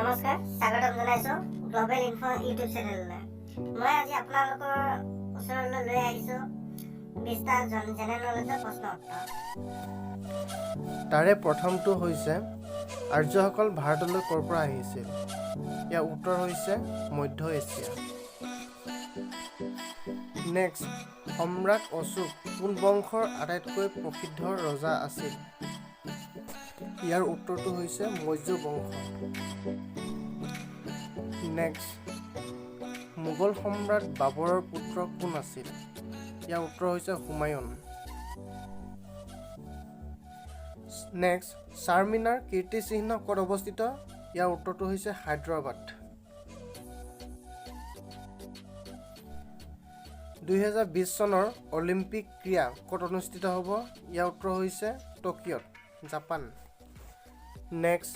নমস্কাৰ, স্বাগতম জনাইছোঁ গ্ল'বেল ইনফো ইউটিউব চেনেললৈ। মই আজি আপোনালোকৰ ওচৰলৈ লৈ আহিছোঁ 20টা জেনেৰেল নলেজৰ প্ৰশ্ন উত্তৰ। তাৰে প্ৰথমটো হৈছে আৰ্যসকল ভাৰতলৈ ক'ৰ পৰা আহিছিল? ইয়াৰ উত্তৰ হৈছে মধ্য এছিয়া। নেক্সট, সম্ৰাট অশোক কোন বংশৰ আটাইতকৈ প্ৰসিদ্ধ ৰজা আছিল? ইয়াৰ উত্তৰটো হৈছে মৌৰ্য বংশ। নেক্সট, মোগল সম্ৰাট বাবৰৰ পুত্ৰ কোন আছিল? ইয়াৰ উত্তৰ হৈছে হুমায়ুন। নেক্সট, চাৰমিনাৰ কীৰ্তিচিহ্ন ক'ত অৱস্থিত? ইয়াৰ উত্তৰটো হৈছে হায়দৰাবাদ। 2020 চনৰ অলিম্পিক ক্ৰীড়া ক'ত অনুষ্ঠিত হ'ব? ইয়াৰ উত্তৰ হৈছে টকিঅ'ত, জাপান। নেক্সট,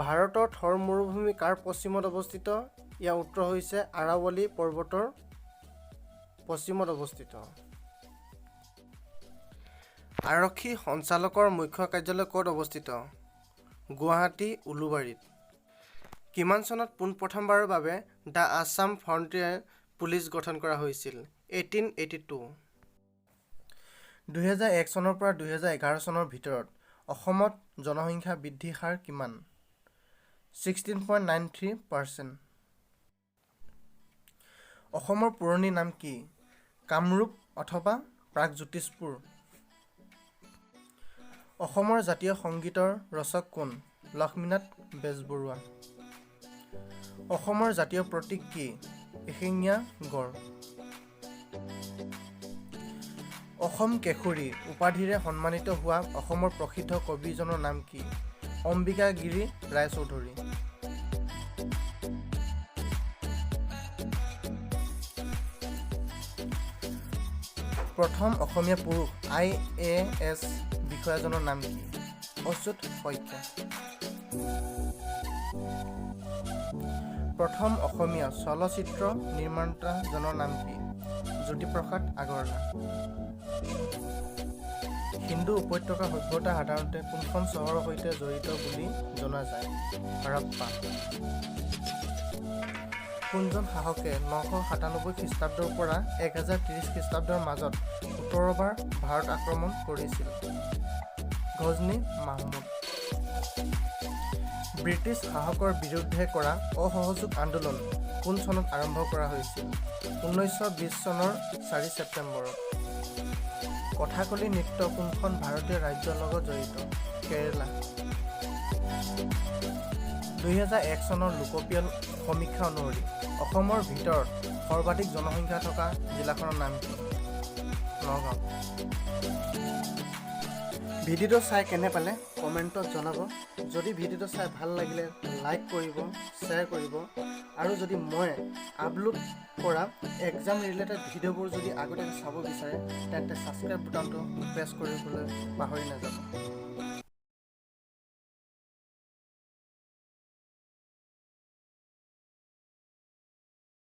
ভাৰতৰ থৰ মৰুভূমি কাৰ পশ্চিমত অৱস্থিত? ইয়াৰ উত্তৰ হৈছে আৰাৱলী পৰ্বতৰ পশ্চিমত অৱস্থিত। আৰক্ষী সঞ্চালকৰ মুখ্য কাৰ্যালয় ক'ত অৱস্থিত? গুৱাহাটী, উলুবাৰীত। কিমান চনত পোনপ্ৰথমবাৰৰ বাবে দ্য আছাম ফ্ৰণ্টিয়াৰ পুলিচ গঠন কৰা হৈছিল? 1882। 2001 চনৰ পৰা 2011 চনৰ ভিতৰত অসমত জনসংখ্যা বৃদ্ধিৰ হাৰ কিমান? 16.93%। অসমৰ পুৰণি নাম কি? কামৰূপ অথবা প্ৰাগজ্যোতিষপুৰ। অসমৰ জাতীয় সংগীতৰ ৰচক কোন? লক্ষ্মীনাথ বেজবৰুৱা। অসমৰ জাতীয় প্ৰতীক কি? এশিঙীয়া গড়। অসম কেশৰী উপাধিৰে সন্মানিত হোৱা অসমৰ প্ৰসিদ্ধ কবিজনৰ নাম কি? অম্বিকাগিৰি ৰায়চৌধুৰী। প্ৰথম অসমীয়া পুৰুষ IAS বিষয়াজনৰ নাম কি? অচ্যুত শইকীয়া। প্ৰথম অসমীয়া চলচ্চিত্ৰ নিৰ্মাতাজনৰ নাম কি? জ্যোতিপ্ৰসাদ আগৰৱালা। সিন্ধু উপত্যকা সভ্যতা সাধাৰণতে কোনখন চহৰৰ সৈতে জড়িত বুলি জনা যায়? হৰপ্পা। কোনজন শাসকে 997 খ্ৰীষ্টাব্দৰ পৰা 1030 খ্ৰীষ্টাব্দৰ মাজত 17 বাৰ ভাৰত আক্ৰমণ কৰিছিল? গজনী মাহমুদ। ব্ৰিটিছ শাসকৰ বিৰুদ্ধে কৰা অসহযোগ আন্দোলন কোন চনত আৰম্ভ কৰা হৈছিল? 1920 চনৰ 4 ছেপ্টেম্বৰত। কথাকলি নৃত্য কোনখন ভাৰতীয় ৰাজ্যৰ লগত জড়িত? কেৰেলা। 2001 চনৰ লোকপিয়ল সমীক্ষা অনুসৰি অসমৰ ভিতৰত সৰ্বাধিক জনসংখ্যা থকা জিলাখনৰ নাম কি? নগাঁও। ভিডিঅ'টো চাই কেনে পালে কমেণ্টত জনাব। যদি ভিডিঅ'টো চাই ভাল লাগিলে লাইক কৰিব, শ্বেয়াৰ কৰিব, আৰু যদি মই আপলোড কৰা এক্সাম ৰিলেটেড ভিডিঅ'বোৰ যদি আগতীয়াকৈ চাব বিচাৰে তেন্তে ছাবস্ক্ৰাইব বুটামটো প্ৰেছ কৰিবলৈ পাহৰি নাযাব।